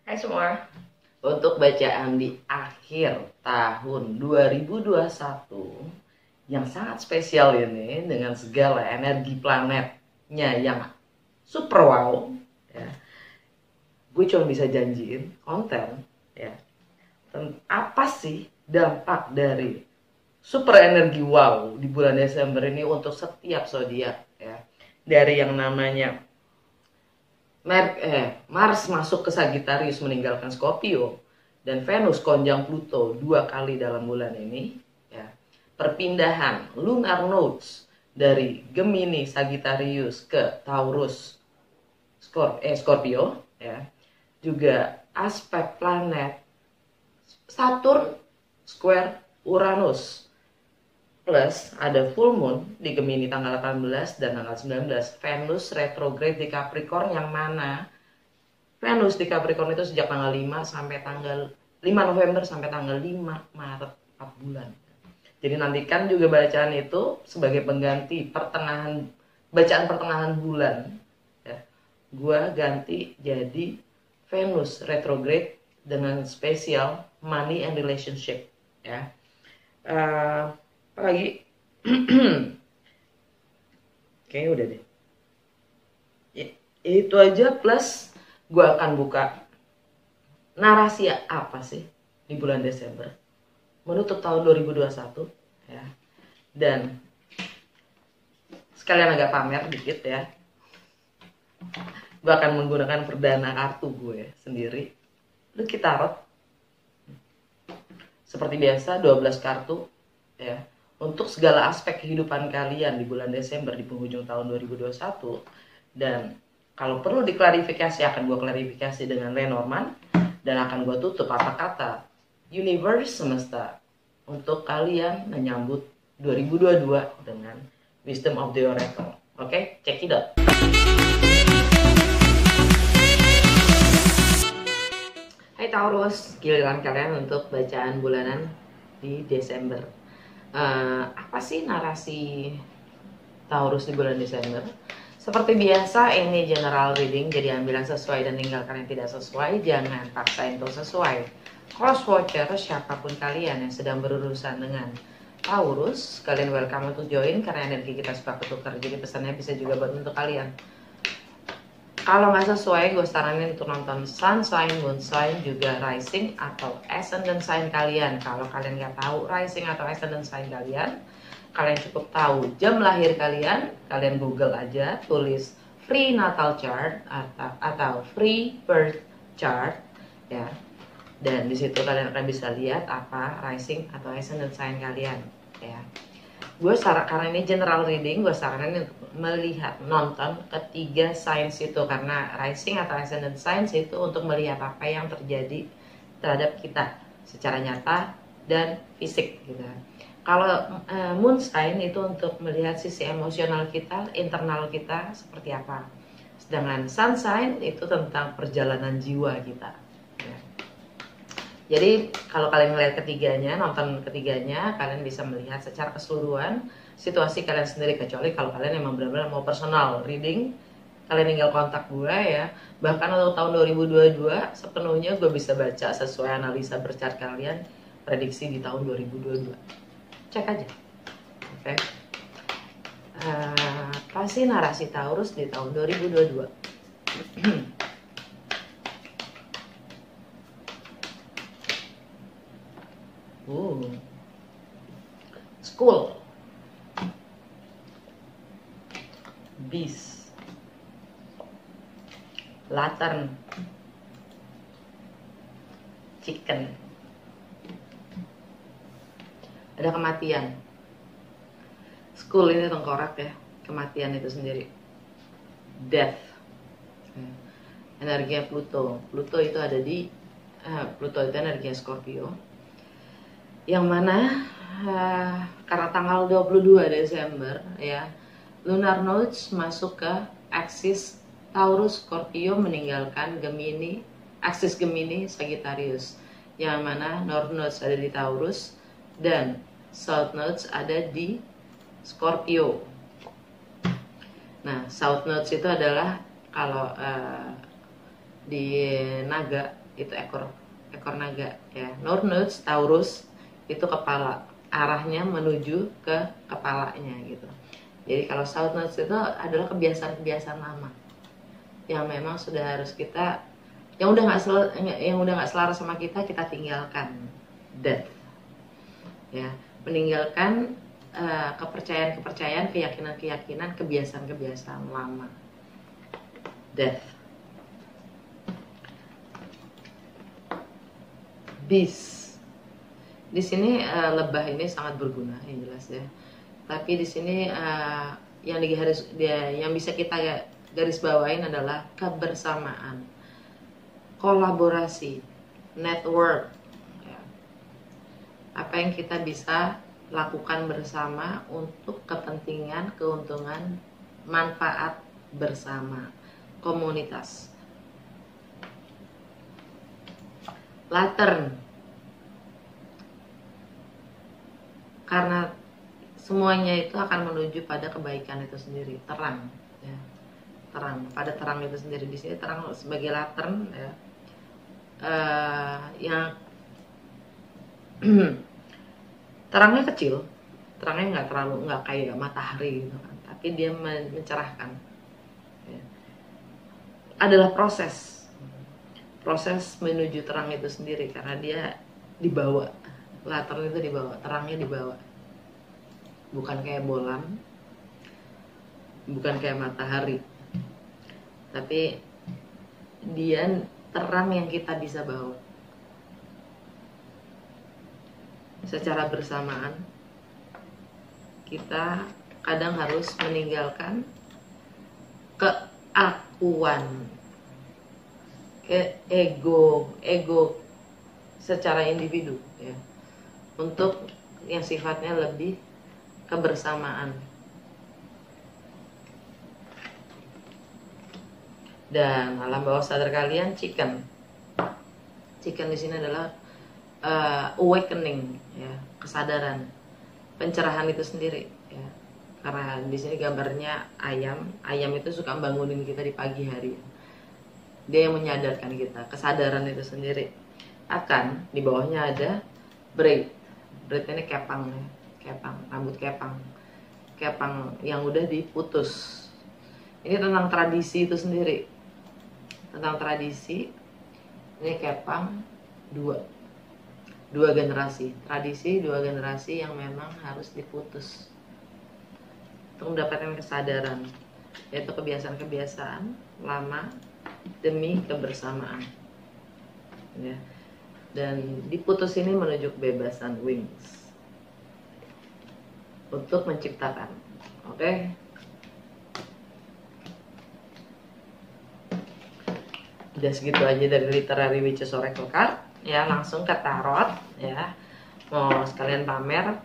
Hai semua. Untuk bacaan di akhir tahun 2021 yang sangat spesial ini dengan segala energi planetnya yang super wow ya. Gue cuma bisa janjiin konten ya. Apa sih dampak dari super energi wow di bulan Desember ini untuk setiap zodiak ya. Dari yang namanya Mars masuk ke Sagittarius meninggalkan Scorpio dan Venus konjang Pluto 2 kali dalam bulan ini ya. Perpindahan lunar nodes dari Gemini Sagittarius ke Taurus Scorpio ya. Juga aspek planet Saturn square Uranus plus ada full moon di Gemini tanggal 18 dan tanggal 19, Venus retrograde di Capricorn, yang mana Venus di Capricorn itu sejak tanggal 5 sampai tanggal 5 November sampai tanggal 5 Maret, 4 bulan. Jadi nantikan juga bacaan itu sebagai pengganti bacaan pertengahan bulan ya. Gua ganti jadi Venus retrograde dengan spesial money and relationship ya. Apa lagi? Kayaknya udah deh. Itu aja, plus gue akan buka narasi apa sih di bulan Desember menutup tahun 2021 ya. Dan sekalian agak pamer dikit ya. Gue akan menggunakan perdana kartu gue sendiri. Lucky Tarot. Seperti biasa 12 kartu ya. Untuk segala aspek kehidupan kalian di bulan Desember di penghujung tahun 2021. Dan kalau perlu diklarifikasi akan gue klarifikasi dengan Lenormand. Dan akan gue tutup kata-kata universe semesta untuk kalian menyambut 2022 dengan wisdom of the oracle. Oke, check it out. Hai Taurus, giliran kalian untuk bacaan bulanan di Desember. Apa sih narasi Taurus di bulan Desember? Seperti biasa, ini general reading, jadi ambil yang sesuai dan tinggalkan yang tidak sesuai. Jangan paksain untuk sesuai. Cross watcher, siapapun kalian yang sedang berurusan dengan Taurus, kalian welcome untuk join karena energi kita suka ketukar. Jadi pesannya bisa juga buat untuk kalian. Kalau nggak sesuai, gue saranin untuk nonton sun sign, moon sign, juga rising atau ascendant sign kalian. Kalau kalian nggak tahu rising atau ascendant sign kalian, kalian cukup tahu jam lahir kalian. Kalian Google aja, tulis free natal chart atau free birth chart ya. Dan di situ kalian akan bisa lihat apa rising atau ascendant sign kalian ya. Karena ini general reading, gue saranin untuk melihat, nonton ketiga signs itu, karena rising atau ascendant signs itu untuk melihat apa yang terjadi terhadap kita secara nyata dan fisik gitu. Kalau moon sign itu untuk melihat sisi emosional kita, internal kita seperti apa. Sedangkan sun sign itu tentang perjalanan jiwa kita. Jadi kalau kalian melihat ketiganya, nonton ketiganya, kalian bisa melihat secara keseluruhan situasi kalian sendiri. Kecuali kalau kalian emang benar-benar mau personal reading, kalian tinggal kontak gue ya. Bahkan untuk tahun 2022 sepenuhnya gue bisa baca sesuai analisa berchart kalian, prediksi di tahun 2022. Cek aja. Oke. Apa sih narasi Taurus di tahun 2022? School, beast, lantern, chicken, ada kematian. School ini tengkorak ya, kematian itu sendiri. Death, energinya Pluto. Pluto itu ada di Pluto itu energinya Scorpio, yang mana karena tanggal 22 Desember ya, lunar nodes masuk ke aksis Taurus Scorpio meninggalkan Gemini, aksis Gemini Sagittarius, yang mana north nodes ada di Taurus dan south nodes ada di Scorpio. Nah, south nodes itu adalah kalau di naga itu ekor naga ya. North Node Taurus itu kepala, arahnya menuju ke kepalanya gitu. Jadi kalau South Node itu adalah kebiasaan-kebiasaan lama yang memang sudah harus kita, yang udah nggak selaras sama kita tinggalkan. Death ya, meninggalkan kepercayaan-kepercayaan, keyakinan-keyakinan, kebiasaan-kebiasaan lama. Death. Beast. Di sini lebah ini sangat berguna, yang jelas ya. Tapi di sini yang bisa kita garis bawain adalah kebersamaan, kolaborasi, network. Ya. Apa yang kita bisa lakukan bersama untuk kepentingan, keuntungan, manfaat bersama, komunitas. Lantern, karena semuanya itu akan menuju pada kebaikan itu sendiri. Terang ya, terang, pada terang itu sendiri. Di sini terang sebagai lantern ya, yang terangnya kecil, terangnya nggak kayak matahari gitu kan, tapi dia mencerahkan ya. Adalah proses menuju terang itu sendiri, karena dia dibawa, lantern itu dibawa, terangnya dibawa, bukan kayak bolam, bukan kayak matahari, tapi dia terang yang kita bisa bawa secara bersamaan. Kita kadang harus meninggalkan keakuan, ego secara individu ya, untuk yang sifatnya lebih kebersamaan. Dan alam bawah sadar kalian, chicken di sini adalah awakening ya, kesadaran, pencerahan itu sendiri ya. Karena di sini gambarnya ayam itu suka bangunin kita di pagi hari. Dia yang menyadarkan kita, kesadaran itu sendiri. Akan di bawahnya ada braid ini kepang ya. Rambut kepang yang udah diputus. Ini tentang tradisi itu sendiri, tentang tradisi. Ini kepang dua generasi, tradisi dua generasi yang memang harus diputus untuk mendapatkan kesadaran, yaitu kebiasaan-kebiasaan lama demi kebersamaan ya. Dan diputus ini menuju kebebasan, wings, untuk menciptakan. Oke. Udah segitu aja dari Literary Witches Oracle Card ya. Langsung ke tarot ya. Mau sekalian pamer,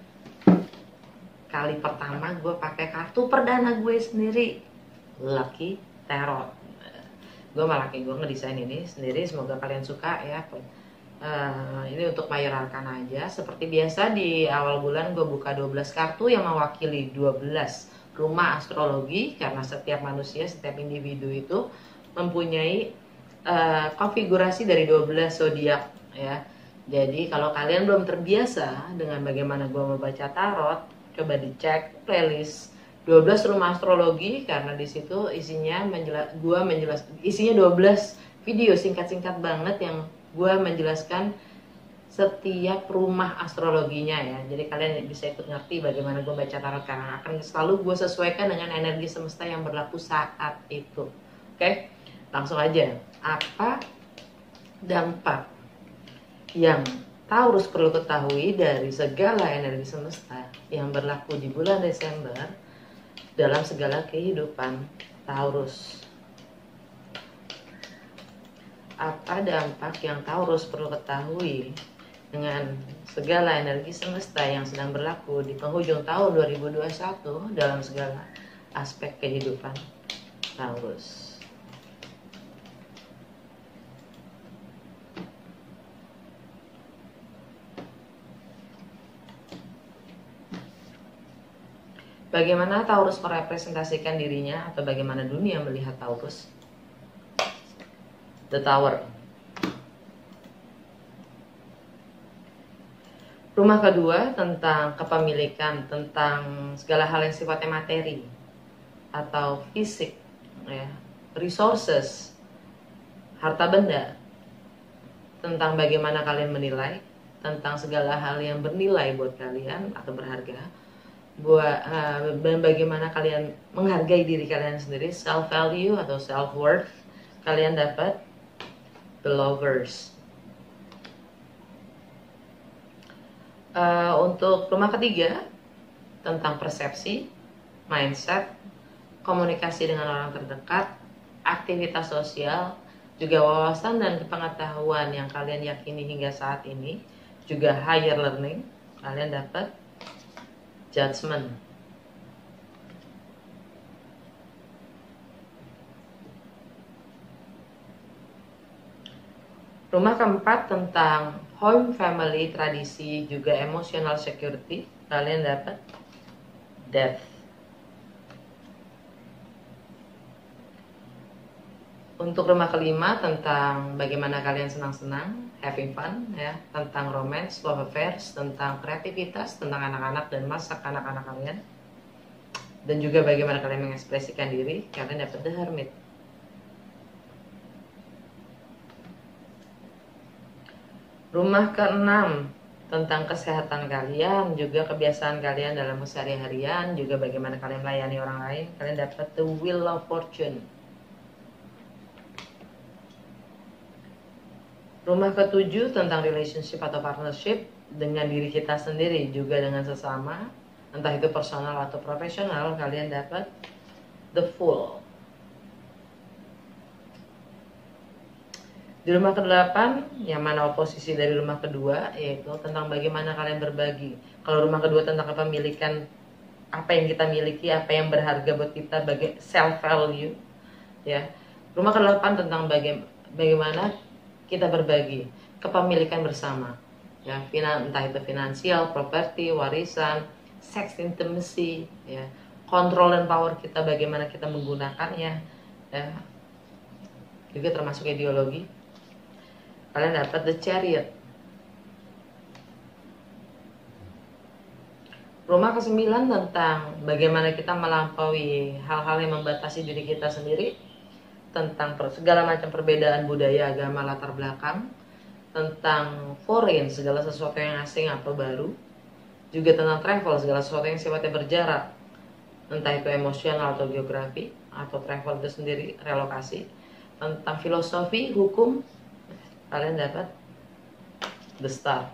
kali pertama gue pakai kartu perdana gue sendiri, Lucky Tarot. Gue ngedesain ini sendiri, semoga kalian suka ya. Ini untuk mayoralkan aja. Seperti biasa di awal bulan gue buka 12 kartu yang mewakili 12 rumah astrologi, karena setiap manusia, setiap individu itu mempunyai konfigurasi dari 12 zodiak ya. Jadi kalau kalian belum terbiasa dengan bagaimana gue membaca tarot, coba dicek playlist 12 rumah astrologi, karena di situ isinya isinya 12 video singkat-singkat banget yang gue menjelaskan setiap rumah astrologinya ya. Jadi kalian bisa ikut ngerti bagaimana gue baca tarot, karena akan selalu gue sesuaikan dengan energi semesta yang berlaku saat itu. Oke, langsung aja. Apa dampak yang Taurus perlu ketahui dari segala energi semesta yang berlaku di bulan Desember dalam segala kehidupan Taurus? Apa dampak yang Taurus perlu ketahui dengan segala energi semesta yang sedang berlaku di penghujung tahun 2021 dalam segala aspek kehidupan Taurus? Bagaimana Taurus merepresentasikan dirinya, atau bagaimana dunia melihat Taurus? The Tower. Rumah kedua tentang kepemilikan, tentang segala hal yang sifatnya materi atau fisik, ya, resources, harta benda, tentang bagaimana kalian menilai, tentang segala hal yang bernilai buat kalian atau berharga, dan bagaimana kalian menghargai diri kalian sendiri, self value atau self worth. Kalian dapat the Lovers. Untuk rumah ketiga tentang persepsi, mindset, komunikasi dengan orang terdekat, aktivitas sosial, juga wawasan dan pengetahuan yang kalian yakini hingga saat ini, juga higher learning. Kalian dapat Judgment. Rumah keempat tentang home, family, tradisi, juga emotional security. Kalian dapat Death. Untuk rumah kelima tentang bagaimana kalian senang-senang, having fun, ya, tentang romance, love affairs, tentang kreativitas, tentang anak-anak dan masa kanak-kanak kalian, dan juga bagaimana kalian mengekspresikan diri. Kalian dapat The Hermit. Rumah keenam tentang kesehatan kalian, juga kebiasaan kalian dalam keseharian, juga bagaimana kalian melayani orang lain. Kalian dapat The Wheel of Fortune. Rumah ketujuh tentang relationship atau partnership dengan diri kita sendiri, juga dengan sesama, entah itu personal atau profesional. Kalian dapat The Fool. Di rumah ke-8, yang mana oposisi dari rumah kedua, yaitu tentang bagaimana kalian berbagi. Kalau rumah kedua tentang kepemilikan, apa yang kita miliki, apa yang berharga buat kita, self value, ya. Rumah ke-8 tentang bagaimana kita berbagi, kepemilikan bersama, ya, entah itu finansial, properti, warisan, sex intimacy, ya, kontrol dan power kita, bagaimana kita menggunakannya, ya, juga termasuk ideologi. Kalian dapat The Chariot. Rumah ke-9 tentang bagaimana kita melampaui hal-hal yang membatasi diri kita sendiri, tentang segala macam perbedaan budaya, agama, latar belakang, tentang foreign, segala sesuatu yang asing atau baru, juga tentang travel, segala sesuatu yang sifatnya berjarak, entah itu emosional atau geografi, atau travel itu sendiri, relokasi, tentang filosofi, hukum. Kalian dapat The Star.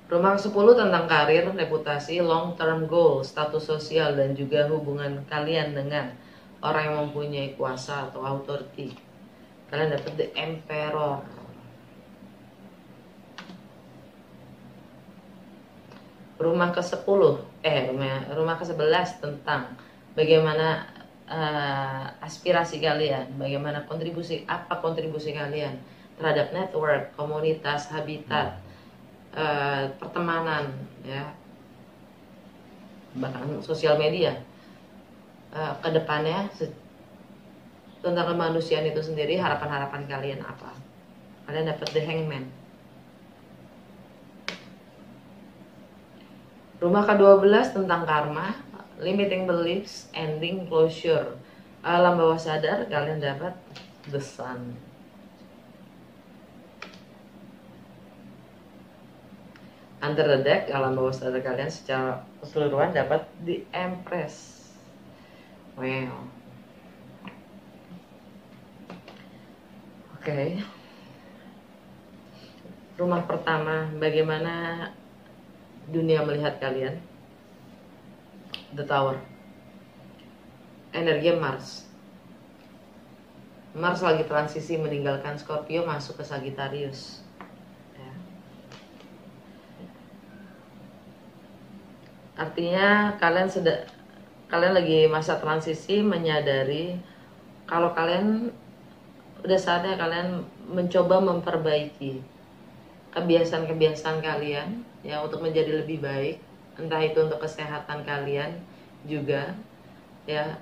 Rumah ke-10 tentang karir, reputasi, long term goal, status sosial, dan juga hubungan kalian dengan orang yang mempunyai kuasa atau authority. Kalian dapat The Emperor. Rumah ke-10, rumah ke-11 tentang bagaimana aspirasi kalian, bagaimana kontribusi kalian terhadap network, komunitas, habitat, pertemanan, ya, bahkan sosial media, kedepannya tentang kemanusiaan itu sendiri. Harapan-harapan kalian apa? Kalian dapat The Hangman. Rumah ke-12 tentang karma, limiting beliefs, ending, closure, alam bawah sadar. Kalian dapat The Sun. Under the deck, alam bawah sadar kalian secara keseluruhan dapat The Empress. Wow. Oke. Rumah pertama, bagaimana dunia melihat kalian? The Tower. Energi Mars. Mars lagi transisi meninggalkan Scorpio masuk ke Sagittarius, ya. Artinya kalian lagi masa transisi, menyadari kalau kalian udah saatnya kalian mencoba memperbaiki kebiasaan-kebiasaan kalian, ya, untuk menjadi lebih baik. Entah itu untuk kesehatan kalian juga, ya,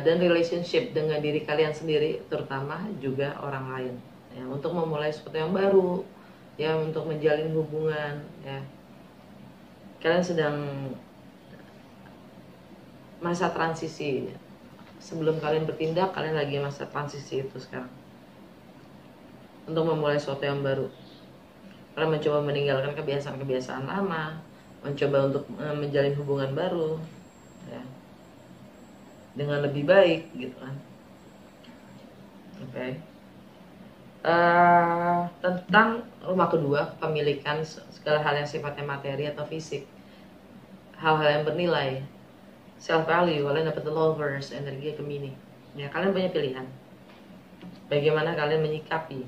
dan relationship dengan diri kalian sendiri, terutama juga orang lain, ya, untuk memulai sesuatu yang baru, ya, untuk menjalin hubungan, ya. Kalian sedang masa transisi. Sebelum kalian bertindak, kalian lagi masa transisi itu sekarang. Untuk memulai sesuatu yang baru. Kalian mencoba meninggalkan kebiasaan-kebiasaan lama, mencoba untuk menjalin hubungan baru, ya, dengan lebih baik, gitu kan. Oke. Tentang rumah kedua, pemilikan segala hal yang sifatnya materi atau fisik, hal-hal yang bernilai, self value. Kalian dapat the lovers, energi Gemini. Ya, kalian punya pilihan. Bagaimana kalian menyikapi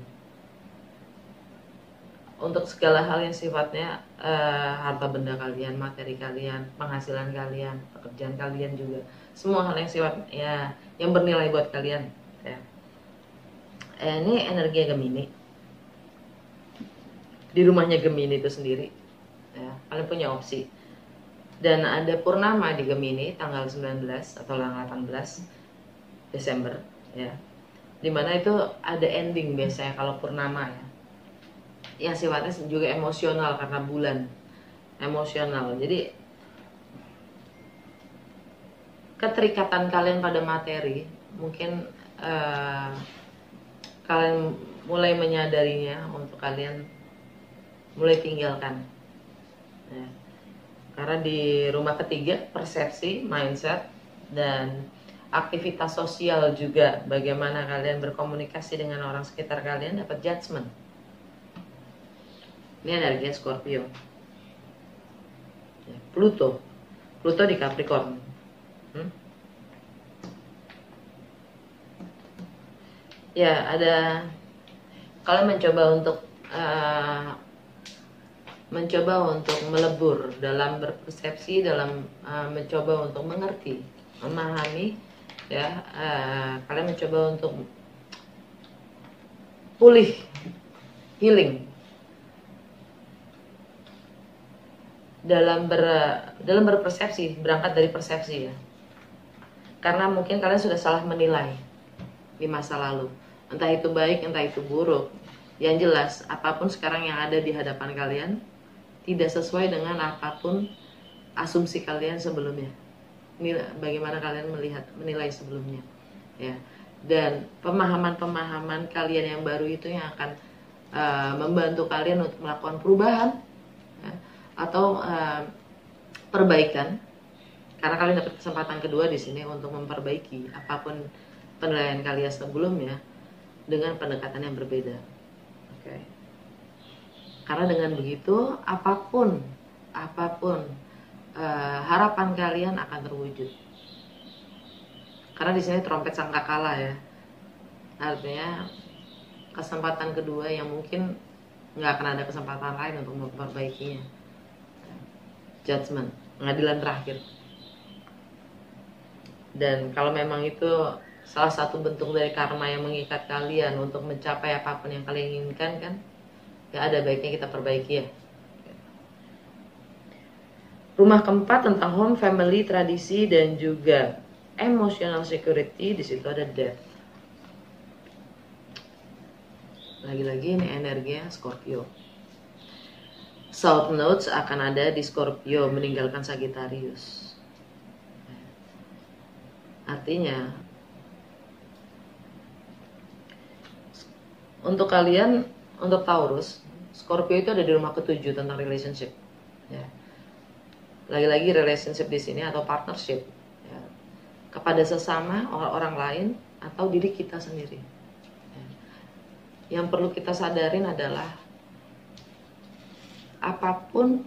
untuk segala hal yang sifatnya harta benda kalian, materi kalian, penghasilan kalian, pekerjaan kalian juga, semua hal yang sifat ya yang bernilai buat kalian. Ya. Ini energi Gemini. Di rumahnya Gemini itu sendiri, ya, kalian punya opsi. Dan ada purnama di Gemini tanggal 19 atau 18 Desember, ya. Dimana itu ada ending biasanya kalau purnama, ya. Yang sifatnya juga emosional karena bulan emosional. Jadi keterikatan kalian pada materi mungkin kalian mulai menyadarinya untuk kalian mulai tinggalkan, ya. Karena di rumah ketiga persepsi, mindset, dan aktivitas sosial juga, bagaimana kalian berkomunikasi dengan orang sekitar kalian, dapat judgment. Ini energi Scorpio. Ya, Pluto di Capricorn. Ya, ada kalian mencoba untuk melebur dalam berpersepsi, dalam mencoba untuk mengerti, memahami, ya. Kalian mencoba untuk pulih, healing dalam berpersepsi, berangkat dari persepsi, ya. Karena mungkin kalian sudah salah menilai di masa lalu, entah itu baik, entah itu buruk. Yang jelas, apapun sekarang yang ada di hadapan kalian tidak sesuai dengan apapun asumsi kalian sebelumnya. Ini bagaimana kalian menilai sebelumnya, ya. Dan pemahaman kalian yang baru itu yang akan membantu kalian untuk melakukan perubahan, ya, atau perbaikan. Karena kalian dapat kesempatan kedua di sini untuk memperbaiki apapun penilaian kalian sebelumnya dengan pendekatan yang berbeda. Oke. Karena dengan begitu apapun harapan kalian akan terwujud. Karena di sini trompet sangkakala, ya. Artinya kesempatan kedua yang mungkin nggak akan ada kesempatan lain untuk memperbaikinya. Judgment, pengadilan terakhir. Dan kalau memang itu salah satu bentuk dari karma yang mengikat kalian untuk mencapai apapun yang kalian inginkan, kan, ya ada baiknya kita perbaiki, ya. Rumah keempat tentang home, family, tradisi, dan juga emotional security. Di situ ada death. Lagi-lagi ini energinya Scorpio. South Nodes akan ada di Scorpio meninggalkan Sagittarius. Artinya untuk kalian, untuk Taurus, Scorpio itu ada di rumah ketujuh tentang relationship, ya. Lagi-lagi relationship di sini atau partnership, ya, kepada sesama, orang lain, atau diri kita sendiri, ya. Yang perlu kita sadarin adalah apapun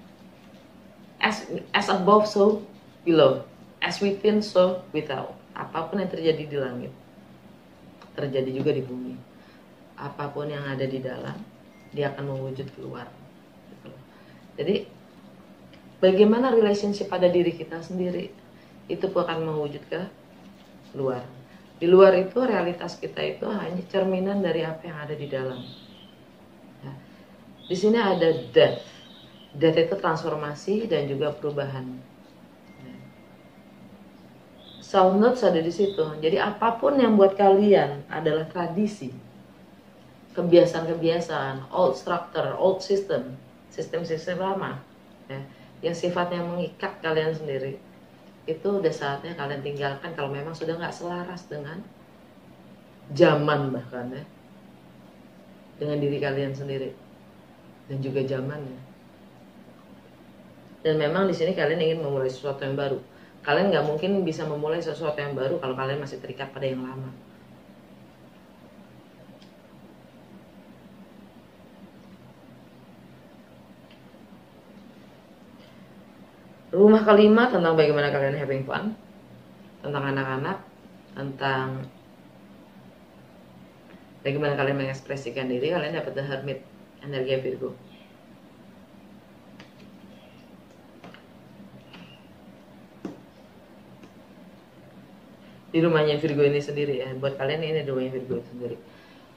as above so below, as within so without. Apapun yang terjadi di langit terjadi juga di bumi. Apapun yang ada di dalam, dia akan mewujud keluar, gitu. Jadi bagaimana relationship pada diri kita sendiri, itu pun akan mewujud ke luar. Di luar itu realitas kita itu hanya cerminan dari apa yang ada di dalam, ya. Di sini ada death. Death itu transformasi dan juga perubahan. South Nodes ada di situ. Jadi apapun yang buat kalian adalah tradisi, kebiasaan-kebiasaan, old structure, old system, sistem-sistem lama, ya, yang sifatnya mengikat kalian sendiri, itu udah saatnya kalian tinggalkan kalau memang sudah nggak selaras dengan zaman, bahkan ya, dengan diri kalian sendiri dan juga zamannya. Dan memang di sini kalian ingin memulai sesuatu yang baru. Kalian nggak mungkin bisa memulai sesuatu yang baru kalau kalian masih terikat pada yang lama. Rumah kelima tentang bagaimana kalian having fun, tentang anak-anak, tentang bagaimana kalian mengekspresikan diri. Kalian dapat The Hermit, energi Virgo. Di rumahnya Virgo ini sendiri ya, buat kalian ini rumahnya Virgo sendiri.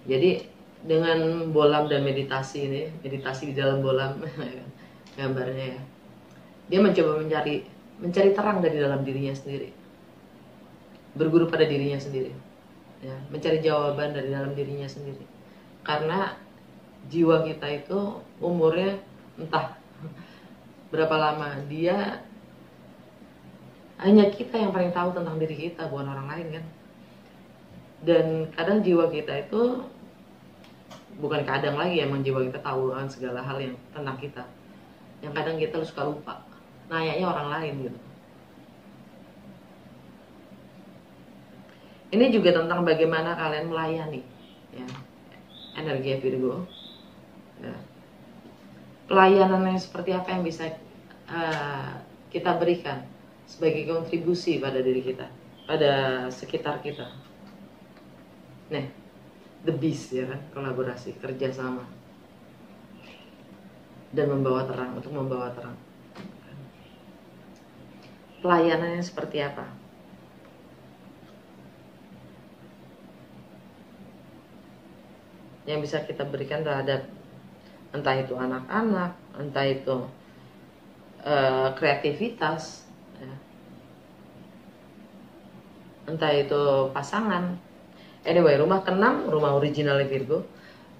Jadi dengan bolam dan meditasi ini, meditasi di dalam bolam gambarnya ya, dia mencoba mencari terang dari dalam dirinya sendiri, berguru pada dirinya sendiri ya, mencari jawaban dari dalam dirinya sendiri. Karena jiwa kita itu umurnya entah berapa lama, dia hanya kita yang paling tahu tentang diri kita, bukan orang lain kan. Dan kadang jiwa kita itu, bukan kadang lagi, emang jiwa kita tahu kan segala hal yang tentang kita, yang kadang kita suka lupa, nanyanya orang lain gitu. Ini juga tentang bagaimana kalian melayani ya, energi Virgo ya. Pelayanan yang seperti apa yang bisa kita berikan sebagai kontribusi pada diri kita, pada sekitar kita. Nah, the beast ya kan, kolaborasi, kerjasama, dan membawa terang, untuk membawa terang. Pelayanannya seperti apa? Yang bisa kita berikan terhadap entah itu anak-anak, entah itu kreativitas, ya, entah itu pasangan. Anyway, rumah ke-6, rumah original Virgo,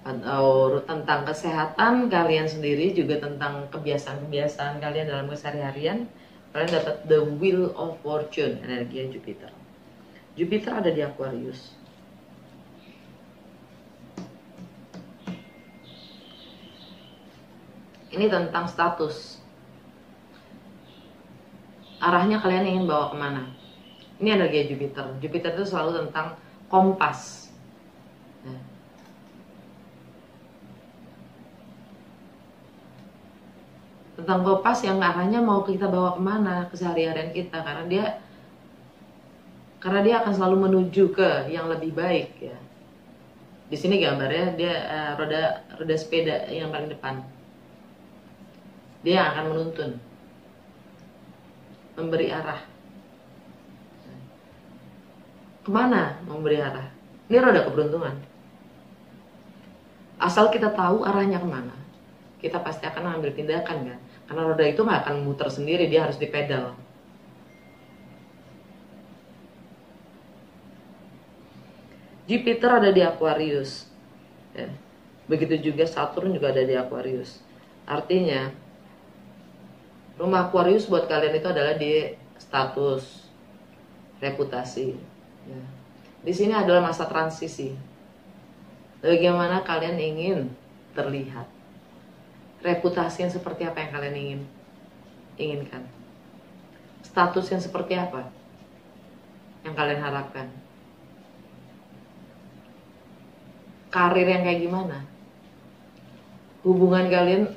atau tentang kesehatan kalian sendiri, juga tentang kebiasaan-kebiasaan kalian dalam keseharian. Kalian dapat the wheel of fortune, energi Jupiter. Jupiter ada di Aquarius. Ini tentang status. Arahnya kalian ingin bawa kemana? Ini energi Jupiter. Jupiter itu selalu tentang kompas. Ya. Tentang kompas yang arahnya mau kita bawa kemana keseharian kita, karena dia akan selalu menuju ke yang lebih baik ya. Di sini gambarnya dia roda sepeda yang paling depan. Dia akan menuntun, memberi arah. Kemana memberi arah? Ini roda keberuntungan. Asal kita tahu arahnya kemana, kita pasti akan mengambil tindakan kan. Karena roda itu nggak akan muter sendiri, dia harus dipedal. Jupiter ada di Aquarius. Ya. Begitu juga Saturn juga ada di Aquarius. Artinya, rumah Aquarius buat kalian itu adalah di status, reputasi. Ya. Di sini adalah masa transisi. Bagaimana kalian ingin terlihat? Reputasi yang seperti apa yang kalian inginkan? Status yang seperti apa yang kalian harapkan? Karir yang kayak gimana? Hubungan kalian,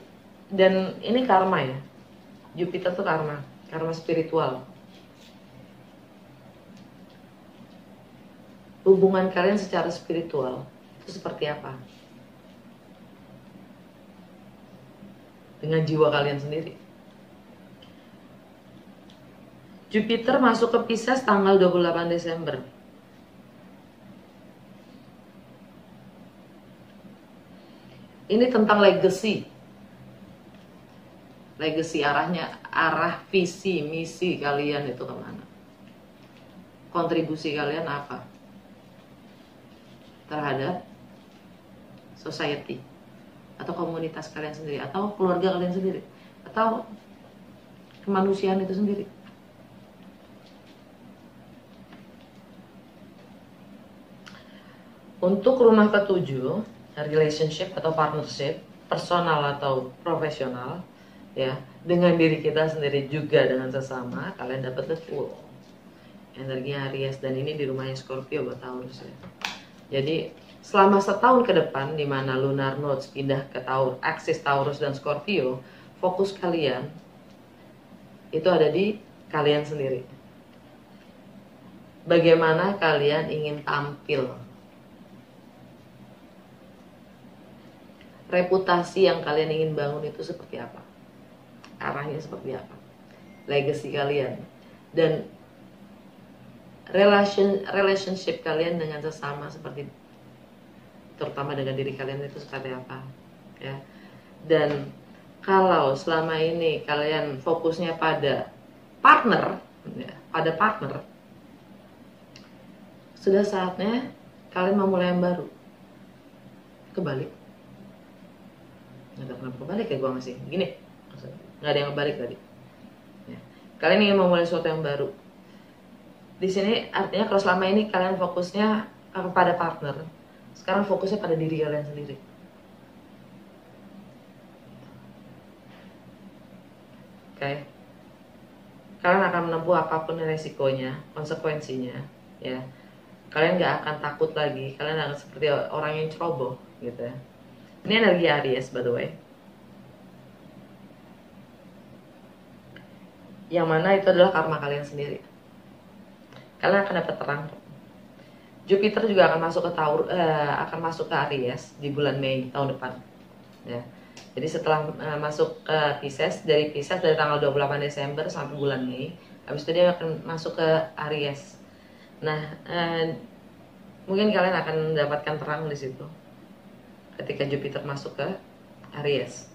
dan ini karma ya. Jupiter tuh karma spiritual. Hubungan kalian secara spiritual itu seperti apa? Dengan jiwa kalian sendiri. Jupiter masuk ke Pisces tanggal 28 Desember. Ini tentang legacy. Legacy, arah visi, misi kalian itu kemana? Kontribusi kalian apa terhadap society, atau komunitas kalian sendiri, atau keluarga kalian sendiri, atau kemanusiaan itu sendiri. Untuk rumah ketujuh, relationship atau partnership, personal atau profesional, ya, dengan diri kita sendiri juga dengan sesama, kalian dapat the full energi Aries, dan ini di rumahnya Scorpio buat Taurus ya. Jadi selama setahun ke depan, di mana lunar nodes pindah ke Taurus, aksis Taurus dan Scorpio, fokus kalian itu ada di kalian sendiri. Bagaimana kalian ingin tampil, reputasi yang kalian ingin bangun itu seperti apa, arahnya seperti apa, legacy kalian, dan relationship kalian dengan sesama, seperti terutama dengan diri kalian itu seperti apa ya. Dan kalau selama ini kalian fokusnya pada partner ya, sudah saatnya kalian memulai yang baru. Kebalik, nggak tahu kenapa kebalik ya, gue masih gini, nggak ada yang kebalik tadi ya. Kalian ingin memulai sesuatu yang baru. Di sini artinya kalau selama ini kalian fokusnya kepada partner, sekarang fokusnya pada diri kalian sendiri. Oke. Kalian akan menempuh apapun resikonya, konsekuensinya, ya. Kalian nggak akan takut lagi. Kalian akan seperti orang yang ceroboh, gitu ya. Ini energi Aries, by the way. Yang mana itu adalah karma kalian sendiri. Kalian akan dapat terang. Jupiter juga akan masuk ke Aries di bulan Mei tahun depan. Ya. Jadi setelah masuk ke Pisces, dari tanggal 28 Desember sampai bulan Mei, habis itu dia akan masuk ke Aries. Nah, mungkin kalian akan mendapatkan terang di situ ketika Jupiter masuk ke Aries.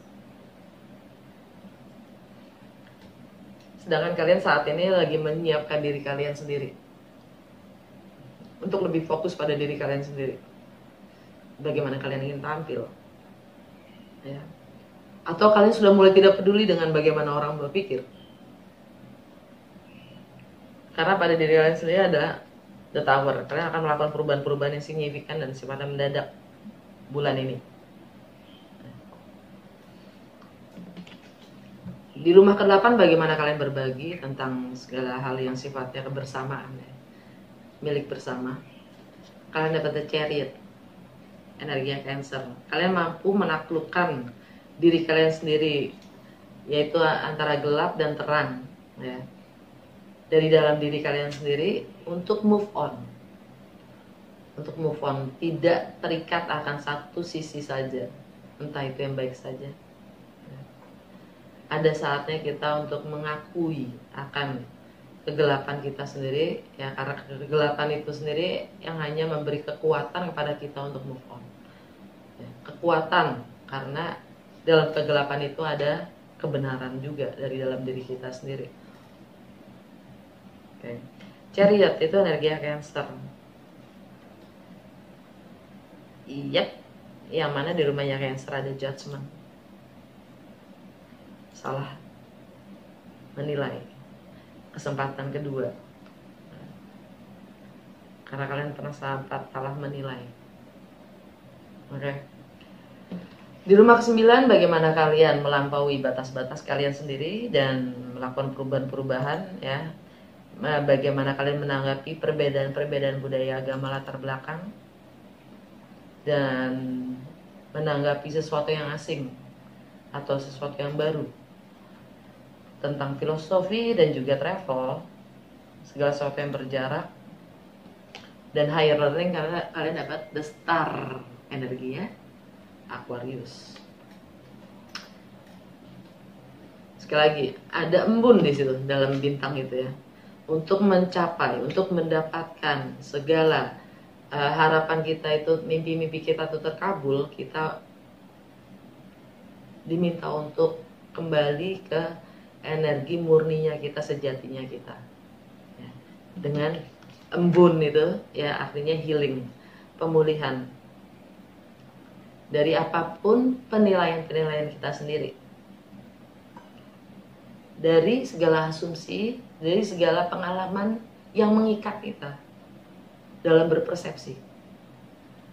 Sedangkan kalian saat ini lagi menyiapkan diri kalian sendiri untuk lebih fokus pada diri kalian sendiri. Bagaimana kalian ingin tampil, ya. Atau kalian sudah mulai tidak peduli dengan bagaimana orang berpikir, karena pada diri kalian sendiri ada the Tower. Kalian akan melakukan perubahan-perubahan yang signifikan dan sifatnya mendadak bulan ini. Di rumah ke-8, bagaimana kalian berbagi tentang segala hal yang sifatnya kebersamaan, ya, milik bersama. Kalian dapat the Chariot, energi Cancer. Kalian mampu menaklukkan diri kalian sendiri, yaitu antara gelap dan terang, ya, dari dalam diri kalian sendiri, untuk move on. Tidak terikat akan satu sisi saja, entah itu yang baik saja. Ada saatnya kita untuk mengakui akan kegelapan kita sendiri, ya, karena kegelapan itu sendiri yang hanya memberi kekuatan kepada kita untuk move on, ya, kekuatan, karena dalam kegelapan itu ada kebenaran juga dari dalam diri kita sendiri. Oke. Chariot itu energi Cancer. Iya, yang mana di rumahnya Cancer ada Judgment, salah menilai, kesempatan kedua, karena kalian pernah salah menilai. Oke. Di rumah ke-9, bagaimana kalian melampaui batas-batas kalian sendiri dan melakukan perubahan-perubahan, ya. Bagaimana kalian menanggapi perbedaan-perbedaan budaya, agama, latar belakang, dan menanggapi sesuatu yang asing atau sesuatu yang baru, tentang filosofi dan juga travel, segala sesuatu yang berjarak, dan higher learning, karena kalian dapat the star energinya Aquarius. Sekali lagi, ada embun di situ dalam bintang itu, ya, untuk mencapai, untuk mendapatkan segala harapan kita itu, mimpi-mimpi kita itu terkabul. Kita diminta untuk kembali ke energi murninya kita, sejatinya kita, ya. Dengan embun itu, ya, artinya healing, pemulihan. dari apapun penilaian-penilaian kita sendiri, dari segala asumsi, dari segala pengalaman yang mengikat kita dalam berpersepsi,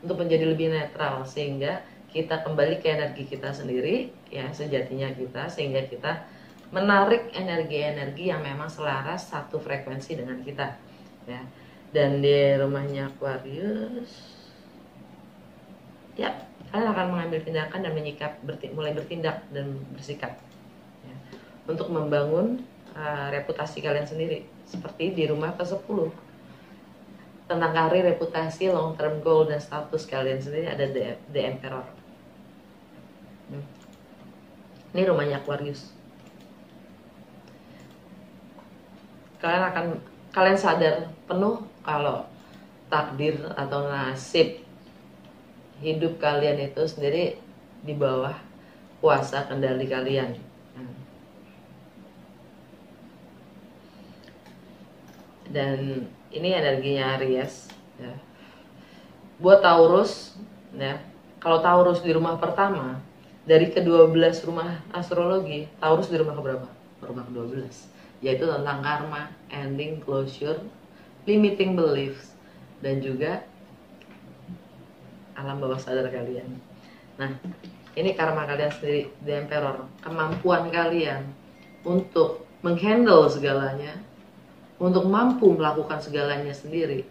untuk menjadi lebih netral sehingga kita kembali ke energi kita sendiri, ya sejatinya kita, sehingga kita menarik energi-energi yang memang selaras satu frekuensi dengan kita, ya. Dan di rumahnya Aquarius, ya kalian akan mengambil tindakan dan mulai bertindak dan bersikap, ya, untuk membangun reputasi kalian sendiri, seperti di rumah ke-10 tentang karir, reputasi, long term goal, dan status kalian sendiri ada the Emperor. Ini rumahnya Aquarius. Kalian sadar penuh kalau takdir atau nasib hidup kalian itu sendiri di bawah kuasa kendali kalian. Dan ini energinya Aries, ya. Buat Taurus, ya. Kalau Taurus di rumah pertama, dari ke-12 rumah astrologi, Taurus di rumah keberapa? Rumah ke-12, yaitu tentang karma, ending, closure, limiting beliefs, dan juga alam bawah sadar kalian. Nah, ini karma kalian sendiri, The Emperor, kemampuan kalian untuk menghandle segalanya, untuk mampu melakukan segalanya sendiri,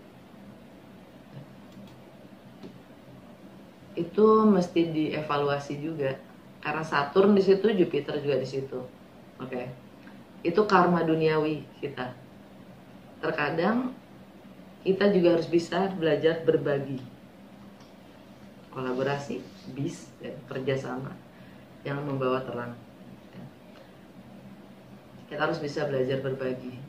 itu mesti dievaluasi juga, karena Saturn di situ, Jupiter juga di situ. Oke. Itu karma duniawi kita. Terkadang kita juga harus bisa belajar berbagi, kolaborasi, bis, dan kerjasama yang membawa terang. Kita harus bisa belajar berbagi,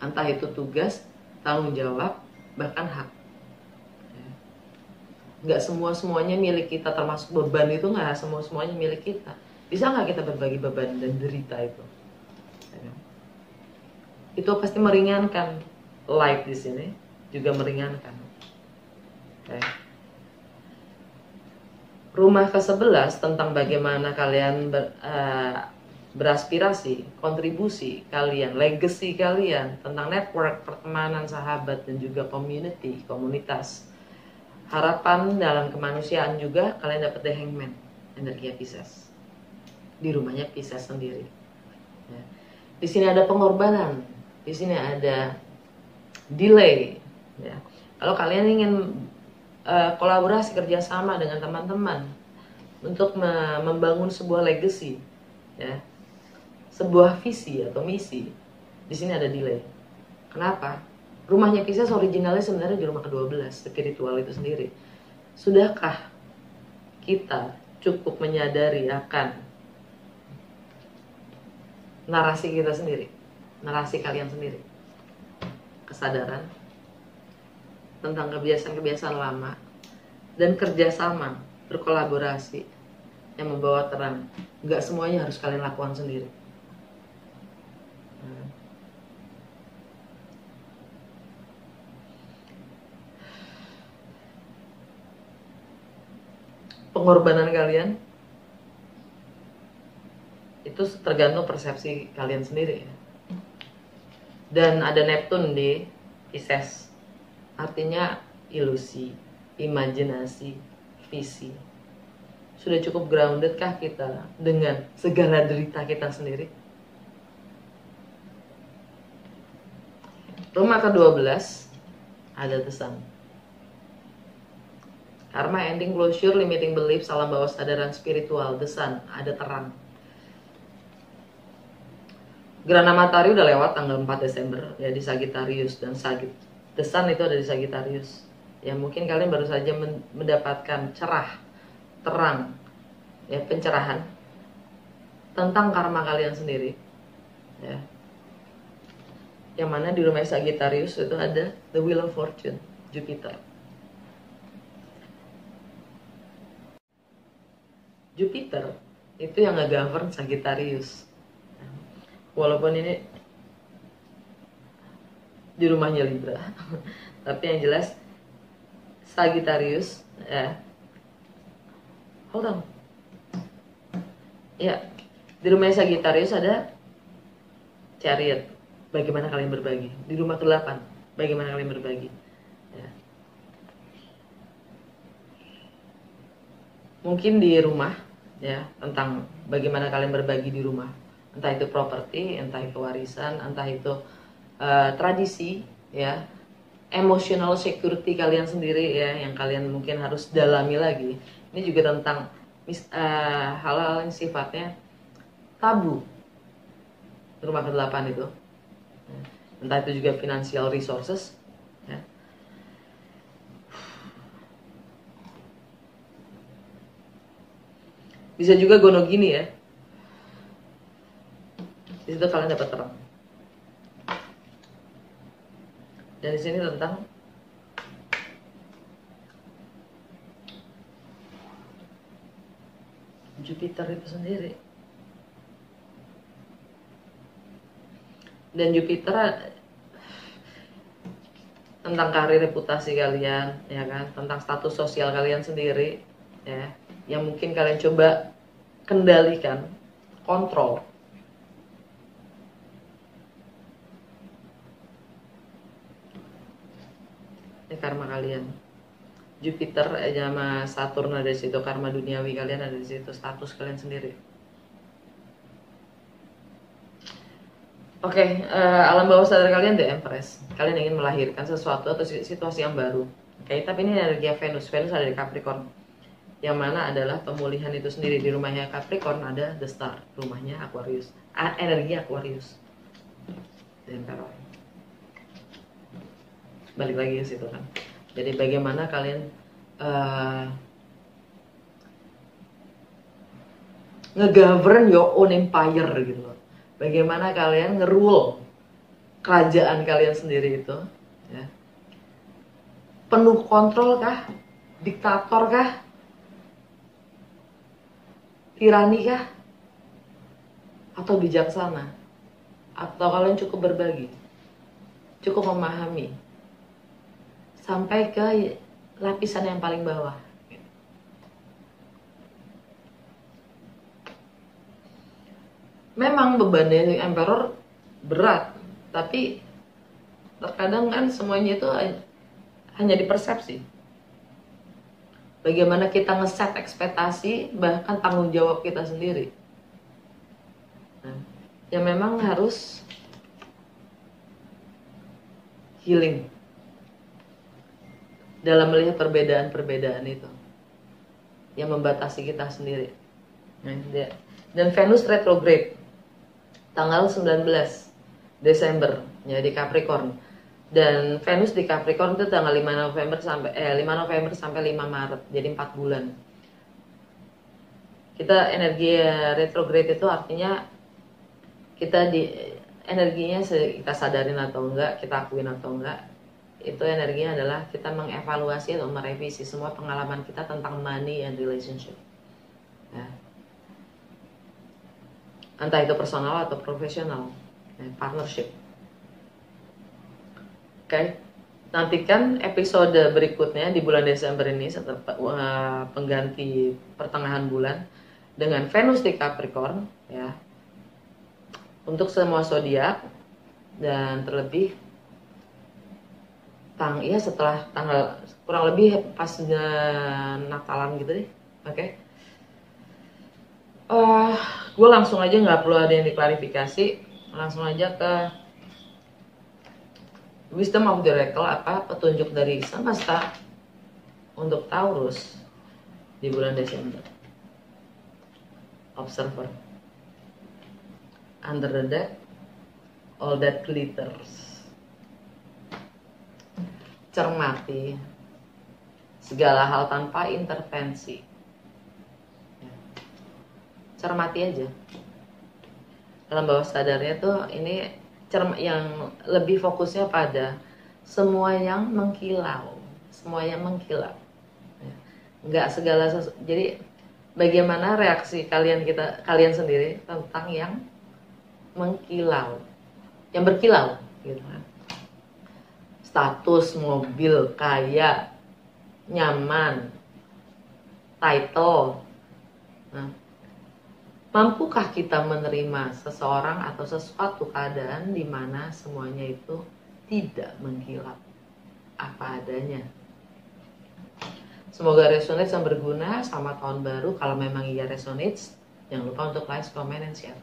entah itu tugas, tanggung jawab, bahkan hak. Nggak semuanya milik kita, termasuk beban itu nggak semuanya milik kita. Bisa nggak kita berbagi beban dan derita itu? Itu pasti meringankan. Light di sini juga meringankan. Okay. Rumah ke-11 tentang bagaimana kalian beraspirasi, kontribusi kalian, legacy kalian, tentang network, pertemanan, sahabat, dan juga community, komunitas. Harapan dalam kemanusiaan juga kalian dapat The Hangman, energi Pisces. Di rumahnya Pisces sendiri. Ya. Di sini ada pengorbanan, di sini ada delay. Ya. Kalau kalian ingin kolaborasi, kerjasama dengan teman-teman untuk membangun sebuah legacy, ya, sebuah visi atau misi, di sini ada delay. Kenapa? Rumahnya Pisces originalnya sebenarnya di rumah ke-12, spiritual itu sendiri. Sudahkah kita cukup menyadari akan narasi kita sendiri, narasi kalian sendiri, kesadaran tentang kebiasaan-kebiasaan lama, dan kerjasama, berkolaborasi yang membawa terang. Nggak semuanya harus kalian lakukan sendiri. Pengorbanan kalian itu tergantung persepsi kalian sendiri, ya. Dan ada Neptune di Pisces, artinya ilusi, imajinasi, visi. Sudah cukup grounded kah kita dengan segala derita kita sendiri? Rumah ke-12 ada The Sun. Karma, ending, closure, limiting belief, alam bawah sadar, dan spiritual. The Sun, ada terang. Gerhana matahari udah lewat tanggal 4 Desember ya di Sagittarius, dan The Sun itu ada di Sagittarius. Ya mungkin kalian baru saja mendapatkan terang, ya, pencerahan tentang karma kalian sendiri. Ya. Yang mana di rumah Sagittarius itu ada The Wheel of Fortune, Jupiter. Jupiter itu yang nge-govern Sagittarius. Walaupun ini di rumahnya Libra, tapi yang jelas Sagittarius, ya, hold on. Ya, di rumah Sagittarius ada Chariot. Bagaimana kalian berbagi? Di rumah ke-8, bagaimana kalian berbagi? Ya. Mungkin di rumah, ya, tentang bagaimana kalian berbagi di rumah. Entah itu properti, entah itu warisan, entah itu tradisi, ya, emotional security kalian sendiri, ya, yang kalian mungkin harus dalami lagi. Ini juga tentang hal-hal yang sifatnya tabu. Rumah ke-8 itu. Entah itu juga financial resources, ya. Bisa juga gono gini, ya. Di situ kalian dapat terang. Dan di sini tentang Jupiter itu sendiri. Dan Jupiter tentang karir, reputasi kalian, ya kan, tentang status sosial kalian sendiri, ya, yang mungkin kalian coba kendalikan, kontrol. Ini karma kalian. Jupiter sama Saturn ada di situ, karma duniawi kalian ada di situ, status kalian sendiri. Oke, alam bawah sadar kalian The Empress. Kalian ingin melahirkan sesuatu atau situasi yang baru. Oke, tapi ini energi Venus. Venus ada di Capricorn. Yang mana adalah pemulihan itu sendiri. Di rumahnya Capricorn ada The Star. Rumahnya Aquarius. Energi Aquarius. The Emperor. Balik lagi ke situ kan. Jadi bagaimana kalian nge-govern your own empire gitu loh. Bagaimana kalian nge-rule kerajaan kalian sendiri itu, ya. Penuh kontrol kah? Diktator kah? Tirani kah? Atau bijaksana? Atau kalian cukup berbagi? Cukup memahami? Sampai ke lapisan yang paling bawah. Memang bebannya Emperor berat, tapi terkadang kan semuanya itu hanya di persepsi. Bagaimana kita nge-set ekspektasi, bahkan tanggung jawab kita sendiri. Nah, yang memang harus healing dalam melihat perbedaan-perbedaan itu yang membatasi kita sendiri. Nah, dan Venus retrograde tanggal 19 Desember ya di Capricorn. Dan Venus di Capricorn itu tanggal 5 November sampai 5 Maret. Jadi 4 bulan. Kita energi retrograde itu artinya kita di energinya kita sadarin atau enggak, kita akuin atau enggak, itu energinya adalah kita mengevaluasi atau merevisi semua pengalaman kita tentang money and relationship. Ya. Entah itu personal atau profesional, ya, partnership. Oke, nantikan episode berikutnya di bulan Desember ini setelah pengganti pertengahan bulan dengan Venus di Capricorn, ya, untuk semua zodiak. Dan terlebih setelah tanggal kurang lebih pas Natalan gitu deh. Oke. Gue langsung aja, nggak perlu ada yang diklarifikasi, langsung aja ke Wisdom of the Oracle, apa petunjuk dari semesta untuk Taurus di bulan Desember. Observer. Under the deck, all that glitters. Cermati segala hal tanpa intervensi. Cermati aja. Dalam bawah sadarnya tuh ini yang lebih fokusnya pada semua yang mengkilau, nggak segala jadi bagaimana reaksi kalian sendiri tentang yang mengkilau, yang berkilau, gitu kan? Status, mobil, kaya, nyaman, title, Nah, mampukah kita menerima seseorang atau sesuatu keadaan di mana semuanya itu tidak mengkilap apa adanya? Semoga resonate dan berguna. Selamat tahun baru. Kalau memang iya resonate, jangan lupa untuk like, comment, and share.